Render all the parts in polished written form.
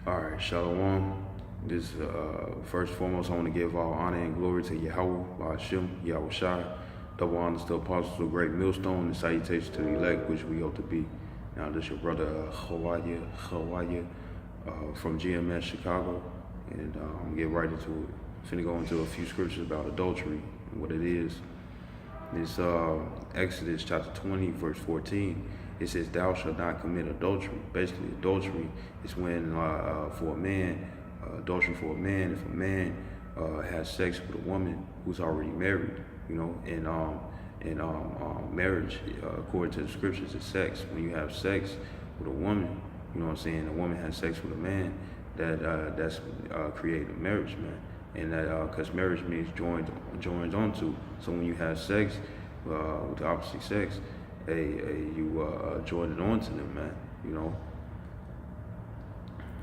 All right, Shalom. This first and foremost, I want to give all honor and glory to Yahweh, Ba'ashem, Yahweh Shai. Double honors to apostles of great millstone and salutations to the elect, which we ought to be. Now, this your brother Hawaya from GMS Chicago, and I'm gonna get right into it. Finna go into a few scriptures about adultery and what it is. This Exodus chapter 20, verse 14. It says, "Thou shalt not commit adultery." Basically, adultery is when for a man, adultery for a man, if a man has sex with a woman who's already married, marriage, according to the scriptures, is sex. When you have sex with a woman, you know what I'm saying, a woman has sex with a man, that's creating a marriage, man. And that because marriage means joined onto. So when you have sex with the opposite sex, you join it onto them, man. You know.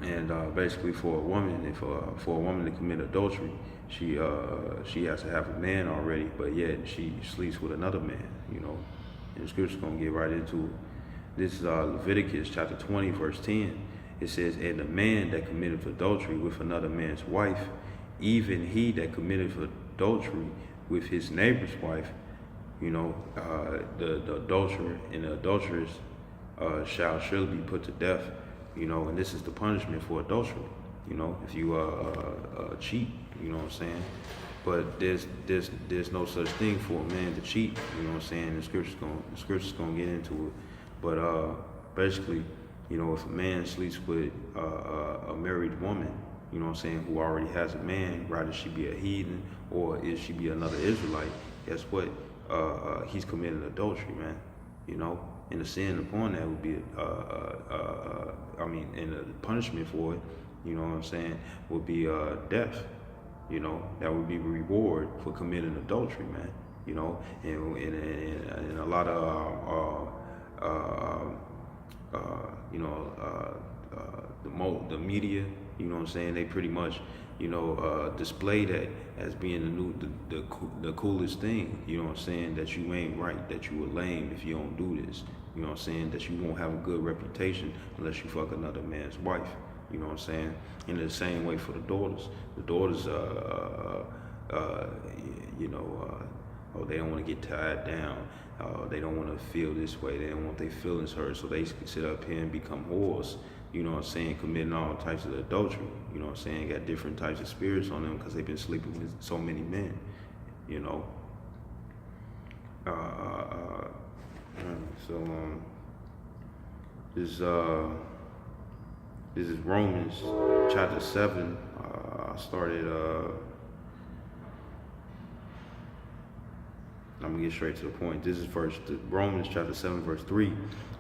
And basically, for a woman, if for a woman to commit adultery, she has to have a man already, but yet she sleeps with another man. You know. And the scripture's gonna get right into it. This is Leviticus chapter 20, verse 10. It says, "And the man that committed adultery with another man's wife, even he that committed adultery with his neighbor's wife, the adulterer and the adulteress shall surely be put to death." And this is the punishment for adultery. If you cheat, you know what I'm saying. But there's no such thing for a man to cheat. You know what I'm saying. The scripture's gonna get into it. But basically, if a man sleeps with a married woman, you know what I'm saying, who already has a man, rather she be a heathen or if she be another Israelite, guess what? He's committing adultery, man. And the sin upon that would be, and the punishment for it, you know what I'm saying, would be death. That would be reward for committing adultery, man. And a lot of the media, you know what I'm saying, they pretty much, display that as being the coolest thing, you know what I'm saying, that you ain't right, that you a lame if you don't do this, you know what I'm saying, that you won't have a good reputation unless you fuck another man's wife, you know what I'm saying. And the same way for the daughters. The daughters, they don't want to get tied down. They don't want to feel this way. They don't want their feelings hurt. So they sit up here and become whores, you know what I'm saying, committing all types of adultery, you know what I'm saying, got different types of spirits on them because they've been sleeping with so many men, you know. This is Romans chapter 7. I started, I'm gonna get straight to the point. This is Romans chapter 7, verse 3.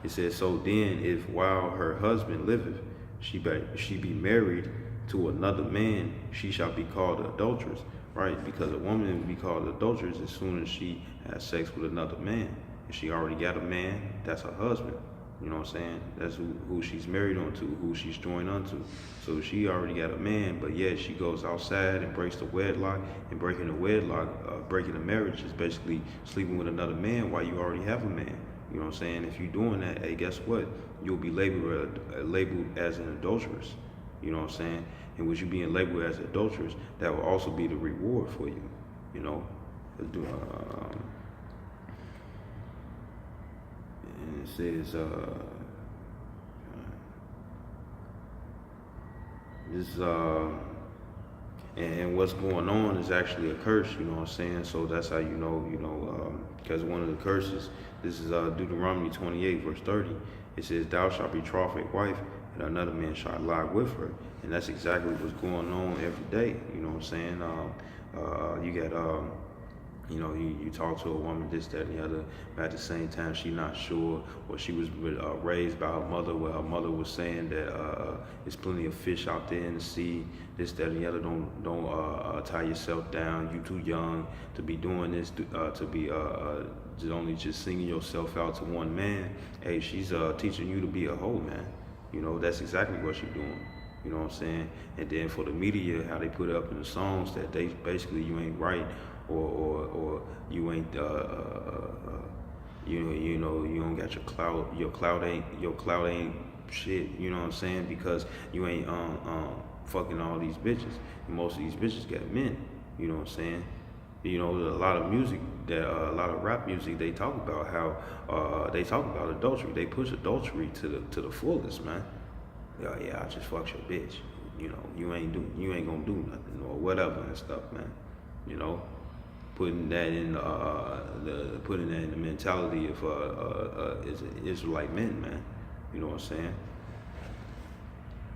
It says, "So then, if while her husband liveth, she be married to another man, she shall be called adulteress." Right? Because a woman will be called adulteress as soon as she has sex with another man. If she already got a man, that's her husband. You know what I'm saying? That's who she's married onto, who she's joined onto. So she already got a man, but yet she goes outside and breaks the wedlock. And breaking the wedlock, breaking the marriage is basically sleeping with another man while you already have a man. You know what I'm saying? If you're doing that, hey, guess what? You'll be labeled as an adulteress. You know what I'm saying? And with you being labeled as an adulteress, that will also be the reward for you. You know? And it says, and what's going on is actually a curse, you know what I'm saying? So that's how because one of the curses, this is Deuteronomy 28, verse 30. It says, "Thou shalt betroth a wife, and another man shall lie with her." And that's exactly what's going on every day, you know what I'm saying? You got, you talk to a woman, this, that, and the other, but at the same time, she's not sure, or she was raised by her mother, where her mother was saying that there's plenty of fish out there in the sea, this, that, and the other. Don't tie yourself down. You too young to be doing this, to be only just singing yourself out to one man. Hey, she's teaching you to be a hoe, man. That's exactly what she's doing. You know what I'm saying? And then for the media, how they put up in the songs that they basically you ain't right, or you ain't you don't got your clout ain't shit, you know what I'm saying? Because you ain't fucking all these bitches. And most of these bitches got men, you know what I'm saying? You know, a lot of music that a lot of rap music, they talk about how they talk about adultery. They push adultery to the fullest, man. Yeah, I just fucked your bitch. You know, you ain't gonna do nothing or whatever and stuff, man. You know, putting that in the mentality of Israelite men, man. You know what I'm saying?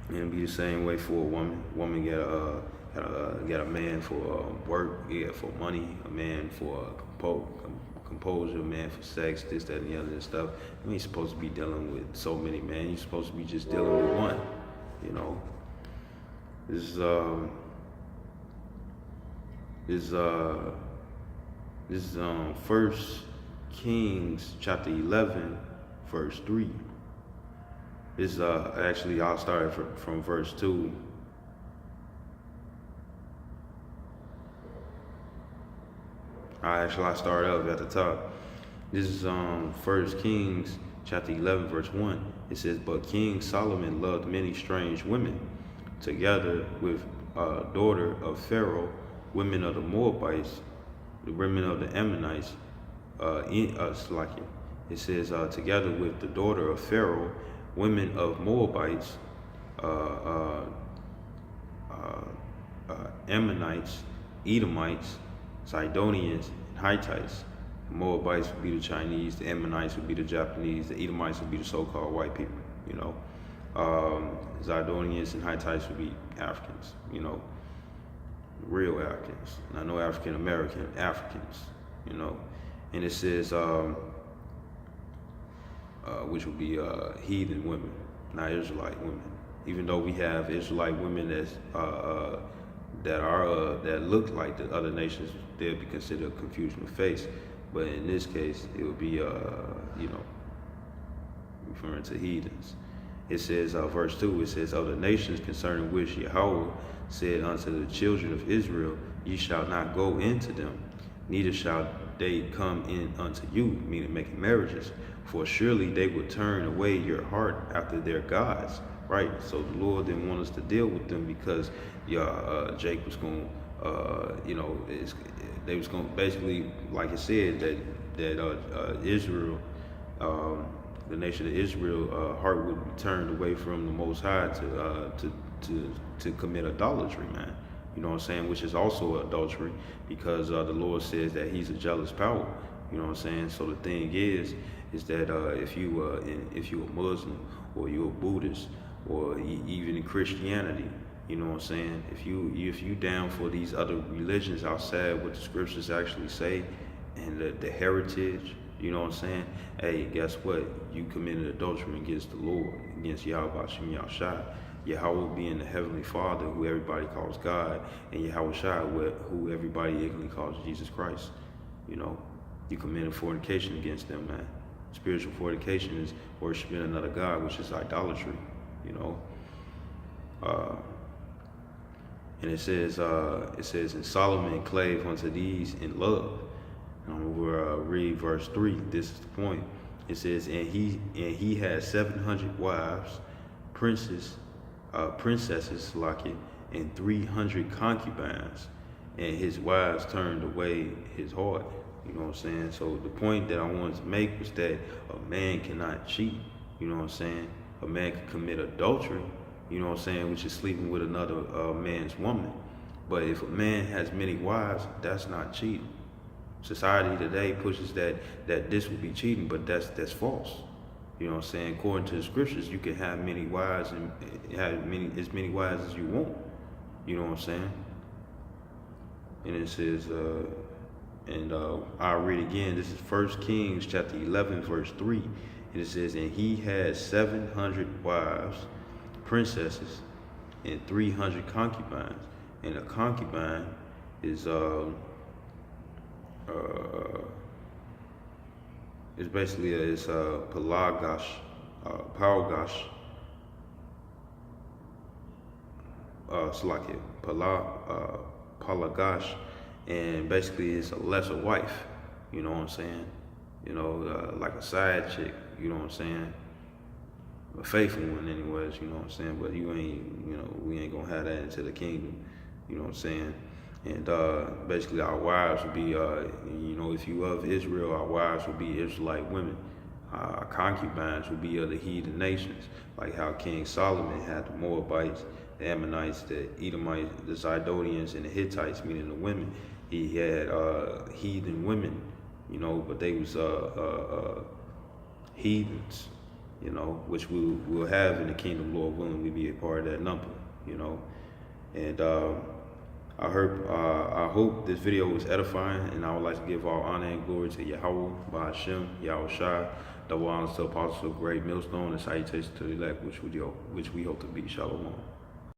And it'd be the same way for a woman. Woman got a man for work, for money, a man for composure, a man for sex, this, that, and the other and stuff. You ain't supposed to be dealing with so many men. You're supposed to be just dealing with one, you know. This is 1 Kings chapter 11, verse 3. This actually I'll start from verse 2. I start up at the top. This is 1 Kings chapter 11, verse 1. It says, "But King Solomon loved many strange women, together with daughter of Pharaoh, women of the Moabites, the women of the Ammonites, it says, together with the daughter of Pharaoh, women of Moabites, Ammonites, Edomites, Sidonians, and Hittites." The Moabites would be the Chinese, the Ammonites would be the Japanese, the Edomites would be the so-called white people, you know. Zidonians and Hittites would be Africans, you know, real Africans. Not no African American, Africans, you know. And it says, which would be heathen women, not Israelite women. Even though we have Israelite women that look like the other nations, they'll be considered confusion of face. But in this case, it would be, referring to heathens. It says, verse 2, it says, "Of the nations concerning which Yahweh said unto the children of Israel, ye shall not go into them, neither shall they come in unto you," meaning making marriages, "for surely they would turn away your heart after their gods." Right? So the Lord didn't want us to deal with them because Jake was going they was going to basically, like it said, that Israel, the nation of Israel, heart would be turned away from the Most High to commit idolatry, man. You know what I'm saying? Which is also adultery, because the Lord says that He's a jealous power. You know what I'm saying? So the thing is that if you a Muslim or you're a Buddhist or even in Christianity, you know what I'm saying? If you down for these other religions outside what the scriptures actually say and the heritage, you know what I'm saying? Hey, guess what? You committed adultery against the Lord, against Yahweh Shem Yahshai. Yahweh being the Heavenly Father, who everybody calls God, and Yahweh Shai, who everybody ignorantly calls Jesus Christ. You know, you committed fornication against them, man. Spiritual fornication is worshiping another God, which is idolatry, you know. And it says, "And Solomon clave unto these in love." And we'll read verse 3. This is the point. It says, and he had 700 wives, princesses, and 300 concubines, and his wives turned away his heart. You know what I'm saying? So the point that I wanted to make was that a man cannot cheat. You know what I'm saying? A man can commit adultery, you know what I'm saying, which is sleeping with another man's woman. But if a man has many wives, that's not cheating. Society today pushes that this would be cheating, but that's false. You know what I'm saying? According to the scriptures, you can have many wives and have as many wives as you want. You know what I'm saying? And it says, I'll read again. This is 1 Kings chapter 11, verse 3. And it says, "And he had 700 wives, princesses, and 300 concubines." And a concubine is it's basically palagash, palagash, and basically it's a lesser wife. You know what I'm saying? You know, like a side chick. You know what I'm saying? a faithful one anyways, you know what I'm saying? But you ain't, you know, we ain't gonna have that into the kingdom, you know what I'm saying? And basically our wives will be, you know, if you of Israel, our wives will be Israelite women. Our concubines will be of the heathen nations, like how King Solomon had the Moabites, the Ammonites, the Edomites, the Zidonians, and the Hittites, meaning the women. He had heathen women, you know, but they was heathens, you know, which we'll have in the kingdom, Lord willing, we be a part of that number, you know. And I hope this video was edifying, and I would like to give all honor and glory to Yahweh, Bahashem, Yahweh Shai, double honors to Apostle of Great Millstone, and salutations to the elect, which we hope to be. Shalom.